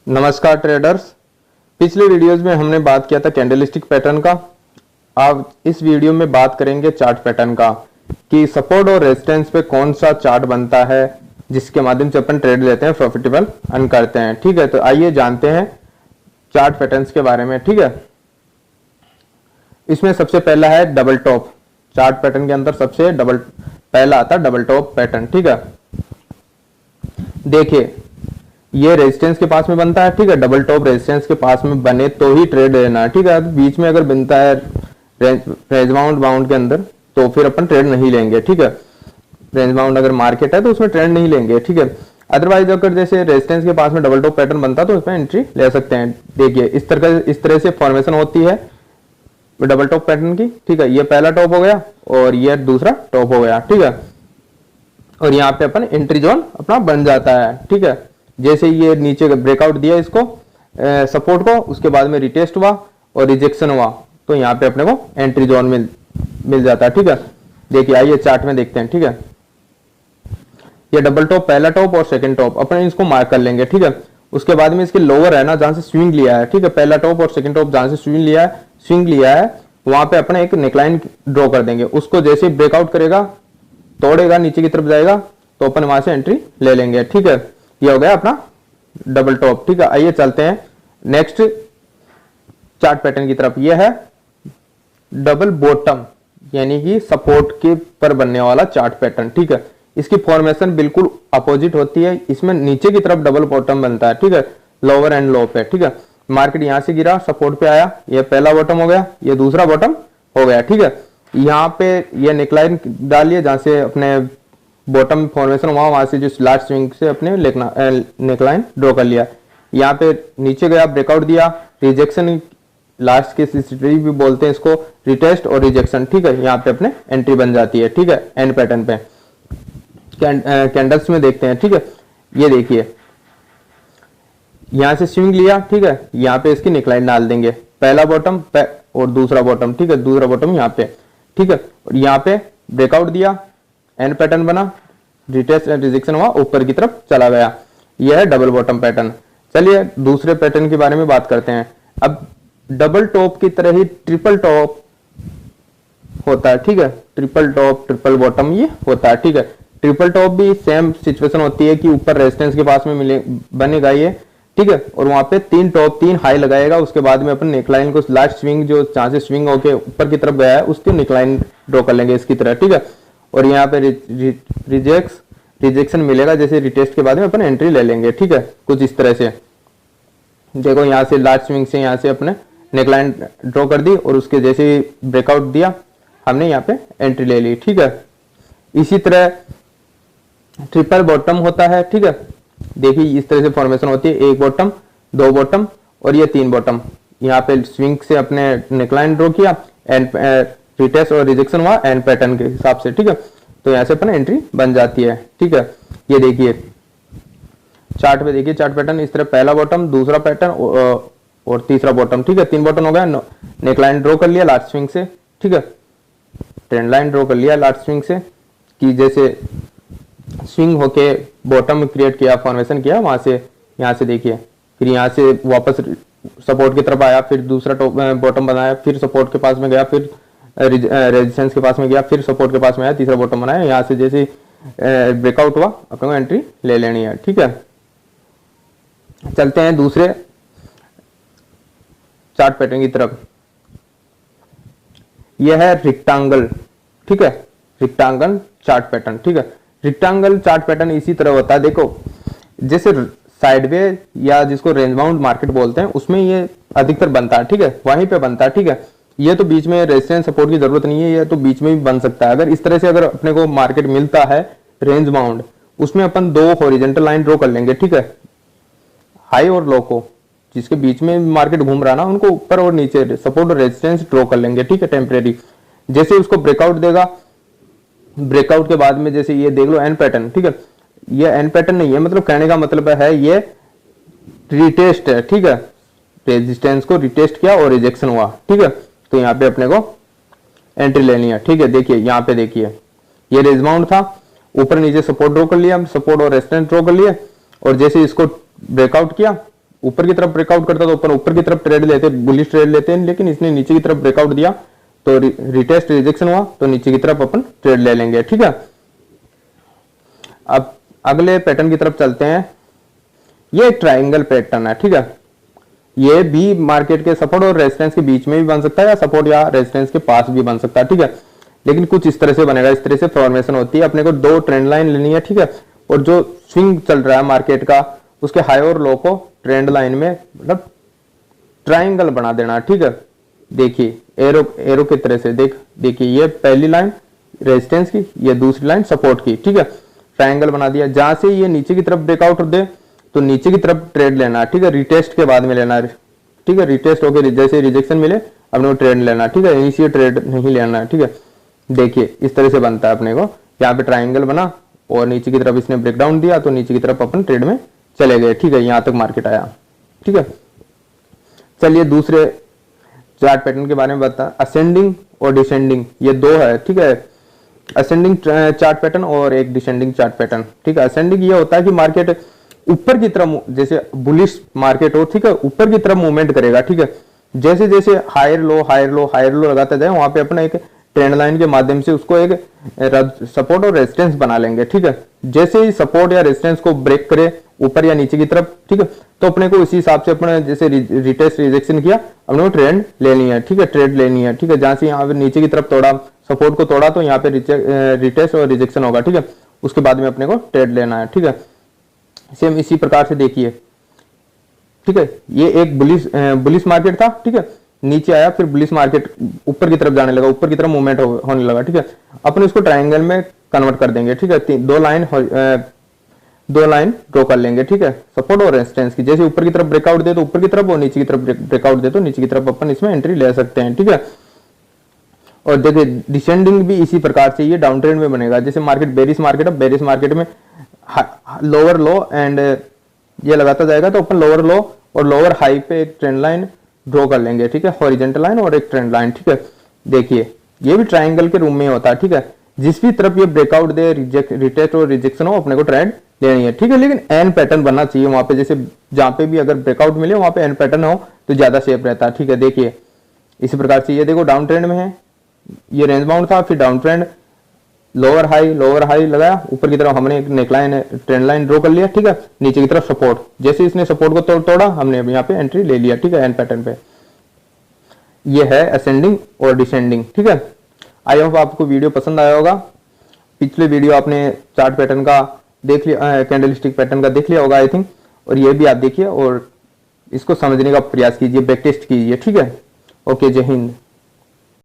नमस्कार ट्रेडर्स। पिछले वीडियोस में हमने बात किया था कैंडलस्टिक पैटर्न का। अब इस वीडियो में बात करेंगे चार्ट पैटर्न का कि सपोर्ट और रेजिस्टेंस पे कौन सा चार्ट बनता है जिसके माध्यम से अपन ट्रेड लेते हैं, प्रॉफिटेबल अर्न करते हैं। ठीक है, तो आइए जानते हैं चार्ट पैटर्न्स के बारे में। ठीक है, इसमें सबसे पहला है डबल टॉप। चार्ट पैटर्न के अंदर सबसे पहला आता है डबल टॉप पैटर्न। ठीक है, देखिए ये रेजिस्टेंस के पास में बनता है। ठीक है, डबल टॉप रेजिस्टेंस के पास में बने तो ही ट्रेड लेना है। ठीक है, बीच में अगर बनता है रेंज बाउंड के अंदर तो फिर अपन ट्रेड नहीं लेंगे। ठीक है, रेंज बाउंड अगर मार्केट है तो उसमें ट्रेड नहीं लेंगे। ठीक है, अदरवाइज अगर जैसे रेजिस्टेंस के पास में डबल टॉप पैटर्न बनता तो उसमें एंट्री ले सकते हैं। देखिए इस तरह से फॉर्मेशन होती है डबल टॉप पैटर्न की। ठीक है, ये पहला टॉप हो गया और ये दूसरा टॉप हो गया। ठीक है, और यहाँ पे अपन एंट्री जोन अपना बन जाता है। ठीक है, जैसे ये नीचे ब्रेकआउट दिया इसको सपोर्ट को, उसके बाद में रिटेस्ट हुआ और रिजेक्शन हुआ तो यहाँ पे अपने को एंट्री जोन मिल जाता है। ठीक है, देखिए आइए चार्ट में देखते हैं। ठीक है, ये डबल टॉप, पहला टॉप और सेकंड टॉप अपन इसको मार्क कर लेंगे। ठीक है, उसके बाद में इसके लोअर है ना जहां से स्विंग लिया है। ठीक है, पहला टॉप और सेकंड टॉप जहां से स्विंग लिया है वहां पे अपन एक नेकलाइन ड्रॉ कर देंगे। उसको जैसे ब्रेकआउट करेगा, तोड़ेगा, नीचे की तरफ जाएगा तो अपन वहां से एंट्री ले लेंगे। ठीक है, ये हो गया अपना डबल टॉप। ठीक है, आइए चलते हैं नेक्स्ट चार्ट पैटर्न की तरफ। यह है डबल बॉटम, यानी कि सपोर्ट के पर बनने वाला चार्ट पैटर्न। ठीक है, इसकी फॉर्मेशन बिल्कुल अपोजिट होती है। इसमें नीचे की तरफ डबल बॉटम बनता है। ठीक है, लोअर एंड लो पे। ठीक है, मार्केट यहां से गिरा, सपोर्ट पे आया, ये पहला बॉटम हो गया, ये दूसरा बॉटम हो गया। ठीक है, यहाँ पे ये नेकलाइन डालिए जहां से अपने बॉटम फॉर्मेशन हुआ, वहां से जो लास्ट स्विंग से अपने नेकलाइन ड्रॉ कर लिया। यहाँ पे नीचे गया, ब्रेकआउट दिया, रिजेक्शन, लास्ट के सिस्टरी भी बोलते हैं इसको, रिटेस्ट और रिजेक्शन। ठीक है, यहाँ पे अपने एंट्री बन जाती है। ठीक है, एंड पैटर्न पे कैंडल्स में देखते हैं। ठीक है, ये देखिए यहां से स्विंग लिया। ठीक है, यहाँ पे इसकी नेकलाइन डाल देंगे, पहला बॉटम और दूसरा बॉटम। ठीक है, दूसरा बॉटम यहाँ पे। ठीक है, और यहाँ पे ब्रेकआउट दिया, एंड पैटर्न बना, रिटेस्ट एंड रिजेक्शन हुआ, ऊपर की तरफ चला गया। यह है डबल बॉटम पैटर्न। चलिए दूसरे पैटर्न के बारे में बात करते हैं। अब डबल टॉप की तरह ही ट्रिपल टॉप होता है। ठीक है, ट्रिपल टॉप, ट्रिपल बॉटम ये होता है। ठीक है, ट्रिपल टॉप भी सेम सिचुएशन होती है कि ऊपर रेजिस्टेंस के पास में बनेगा ये। ठीक है, और वहां पे तीन हाई लगाएगा, उसके बाद में अपन नेकलाइन को लास्ट स्विंग जो जहां से स्विंग होके ऊपर की तरफ गया है उसकी नेकलाइन ड्रॉ कर लेंगे इसकी तरह। ठीक है, और यहाँ पे रिजेक्शन मिलेगा, जैसे रिटेस्ट के बाद में अपन एंट्री ले लेंगे। ठीक है, कुछ इस तरह से देखो, यहाँ से लास्ट स्विंग से यहाँ से अपने नेकलाइन ड्रॉ कर दी और उसके जैसे ब्रेकआउट दिया हमने यहाँ पे एंट्री ले ली। ठीक है, इसी तरह ट्रिपल बॉटम होता है। ठीक है, देखिए इस तरह से फॉर्मेशन होती है, एक बॉटम, दो बॉटम और ये तीन बॉटम। यहाँ पे स्विंग से अपने नेकलाइन ड्रॉ किया, एंड रिटेस्ट और रिजेक्शन हुआ एंड पैटर्न के हिसाब से। ठीक है, तो यहाँ से अपन एंट्री बन जाती है। ठीक है, ये देखिए चार्ट पे, देखिए चार्ट पैटर्न इस तरह, पहला बॉटम, दूसरा पैटर्न और तीसरा बॉटम। ठीक है, तीन बॉटम हो गया, नेकलाइन ड्रॉ कर लिया लास्ट स्विंग से। ठीक है, ट्रेंड लाइन ड्रॉ कर लिया लास्ट स्विंग से कि जैसे स्विंग होके बॉटम क्रिएट किया, फॉर्मेशन किया, वहां से यहाँ से देखिए, फिर यहाँ से वापस सपोर्ट की तरफ आया, फिर दूसरा बॉटम बनाया, फिर सपोर्ट के पास में गया, फिर रेजिस्टेंस के पास में गया, फिर सपोर्ट के पास में आया, तीसरा बॉटम बनाया, यहाँ से जैसे ब्रेकआउट हुआ अपने को एंट्री ले लेनी है। ठीक है, चलते हैं दूसरे चार्ट पैटर्न की तरफ। यह है रिक्टेंगल। ठीक है, रिक्टेंगल चार्ट पैटर्न। ठीक है, रिक्टेंगल चार्ट पैटर्न इसी तरह होता है। देखो जैसे साइडवे या जिसको रेंज बाउंड मार्केट बोलते हैं उसमें ये अधिकतर बनता है। ठीक है, वहीं पे बनता है। ठीक है, ये तो बीच में रेजिस्टेंस सपोर्ट की जरूरत नहीं है, ये तो बीच में भी बन सकता है। अगर इस तरह से अगर अपने को मार्केट मिलता है रेंज बाउंड, उसमें अपन दो हॉरिजॉन्टल लाइन ड्रॉ कर लेंगे। ठीक है, हाई और लो को, जिसके बीच में मार्केट घूम रहा ना, उनको ऊपर और नीचे सपोर्ट और रेजिस्टेंस ड्रॉ कर लेंगे। ठीक है, टेम्परेरी, जैसे उसको ब्रेकआउट देगा, ब्रेकआउट के बाद में जैसे ये देख लो एंड पैटर्न। ठीक है, ये एंड पैटर्न नहीं है, मतलब कहने का मतलब है ये रिटेस्ट है। ठीक है, रेजिस्टेंस को रिटेस्ट किया और रिजेक्शन हुआ। ठीक है, तो यहाँ पे अपने को एंट्री लेनी है। ठीक है, देखिए यहाँ पे देखिए ये रेंज बाउंड था, ऊपर नीचे सपोर्ट ड्रॉ कर लिया, सपोर्ट और रेजिस्टेंस ड्रॉ कर लिए, और जैसे इसको ब्रेकआउट किया ऊपर की तरफ ब्रेकआउट करता तो अपन ऊपर की तरफ ट्रेड लेते, बुलिश ट्रेड लेते हैं, लेकिन इसने नीचे की तरफ ब्रेकआउट दिया तो रिटेस्ट रिजेक्शन हुआ तो नीचे की तरफ अपन ट्रेड ले लेंगे, ठीक है। अब अगले पैटर्न की तरफ चलते हैं। ये एक ट्राइंगल पैटर्न है, ठीक है। ये भी मार्केट के सपोर्ट और रेजिस्टेंस के बीच में भी बन सकता है या सपोर्ट या रेजिस्टेंस के पास भी बन सकता है, ठीक है। लेकिन कुछ इस तरह से बनेगा, इस तरह से फॉर्मेशन होती है। अपने को दो ट्रेंड लाइन लेनी है, ठीक है। और जो स्विंग चल रहा है मार्केट का उसके हाई और लो को ट्रेंड लाइन में मतलब ट्राइंगल बना देना, ठीक है। देखिए एरो की तरह से देखिए ये पहली लाइन रेजिस्टेंस की, ये दूसरी लाइन सपोर्ट की, ठीक है। ट्राइंगल बना दिया। जहां से ये नीचे की तरफ ब्रेकआउट दे तो नीचे की तरफ ट्रेड लेना, ठीक है। रिटेस्ट के बाद में लेना, ठीक है। रिटेस्ट होकर जैसे रिजेक्शन मिले अपने को ट्रेड लेना, ठीक है। इनिशियल ट्रेड नहीं लेना, ठीक है। देखिए इस तरह से बनता है अपने को। यहाँ पे ट्राइंगल बना और नीचे की तरफ इसने ब्रेकडाउन दिया तो नीचे की तरफ अपन ट्रेड में चले गए, ठीक है। यहाँ तक मार्केट आया, ठीक है। चलिए दूसरे चार्ट पैटर्न के बारे में बता। असेंडिंग और डिसेंडिंग ये दो है, ठीक है। असेंडिंग चार्ट पैटर्न और एक डिसेंडिंग चार्ट पैटर्न, ठीक है। असेंडिंग ये होता है कि मार्केट ऊपर की तरफ, जैसे बुलिश मार्केट हो, ठीक है, ऊपर की तरफ मूवमेंट करेगा, ठीक है। जैसे जैसे higher low higher low higher low लगाते जाए वहां पे अपना एक ट्रेंड लाइन के माध्यम से उसको एक सपोर्ट और रेजिस्टेंस बना लेंगे, ठीक है। जैसे ही सपोर्ट या रेजिस्टेंस को ब्रेक करे ऊपर या नीचे की तरफ, ठीक है, तो अपने को इसी हिसाब से अपने जैसे रिटेस्ट रिजेक्शन किया अपने को ट्रेंड लेनी है, ठीक है। ट्रेड लेनी है, ठीक है। जहां से यहाँ पे नीचे की तरफ तोड़ा, सपोर्ट को तोड़ा तो यहाँ पे रिटेस्ट और रिजेक्शन होगा, ठीक है। उसके बाद में अपने को ट्रेड लेना है, ठीक है। सेम इसी प्रकार से देखिए, ठीक है। ये एक बुलिश मार्केट था, ठीक है। नीचे आया फिर बुलिश मार्केट ऊपर की तरफ जाने लगा, ऊपर की तरफ मूवमेंट होने लगा, ठीक है। अपन इसको ट्रायंगल में कन्वर्ट कर देंगे, ठीक है। दो लाइन ड्रॉ कर लेंगे, ठीक है। सपोर्ट और रेजिस्टेंस की, जैसे ऊपर की तरफ ब्रेकआउट दे तो ऊपर की तरफ और नीचे की तरफ ब्रेकआउट दे तो नीचे की तरफ अपन इसमें एंट्री ले सकते हैं, ठीक है। और देखिए डिसेंडिंग भी इसी प्रकार से ये डाउन ट्रेंड में बनेगा। जैसे मार्केट बेरिश मार्केट है, बेरिश मार्केट में लोअर लो एंड ये लगाता जाएगा तो अपन लोअर लो और लोअर हाई पे एक ट्रेंड लाइन ड्रॉ कर लेंगे, ठीक है। हॉरिजॉन्टल लाइन और एक ट्रेंड लाइन, ठीक है। देखिए ये भी ट्रायंगल के रूम में होता है, ठीक है। जिस भी तरफ ये ब्रेकआउट दे, रिटेस्ट और रिजेक्शन हो, अपने को ट्रेंड लेनी है, ठीक है। लेकिन एन पैटर्न बनना चाहिए वहां पे, जैसे जहां पे भी अगर ब्रेकआउट मिले वहां पे एन पैटर्न हो तो ज्यादा सेफ रहता है, ठीक है। देखिए इसी प्रकार से ये देखो डाउन ट्रेंड में है, ये रेंज बाउंड था, फिर डाउन ट्रेंड, लोअर हाई लगाया, ऊपर की तरफ हमने एक नेकलाइन ट्रेंड लाइन ड्रॉ कर लिया, ठीक है। नीचे की तरफ सपोर्ट, जैसे इसने सपोर्ट को तोड़ा हमने यहाँ पे एंट्री ले लिया, ठीक है। एन पैटर्न पे ये है असेंडिंग और डिसेंडिंग, ठीक है। आई होप आपको वीडियो पसंद आया होगा। पिछले वीडियो आपने चार्ट पैटर्न का देख लिया, कैंडलस्टिक पैटर्न का देख लिया होगा आई थिंक, और ये भी आप देखिए और इसको समझने का प्रयास कीजिए, बैक टेस्ट कीजिए, ठीक है। ओके, जय हिंद।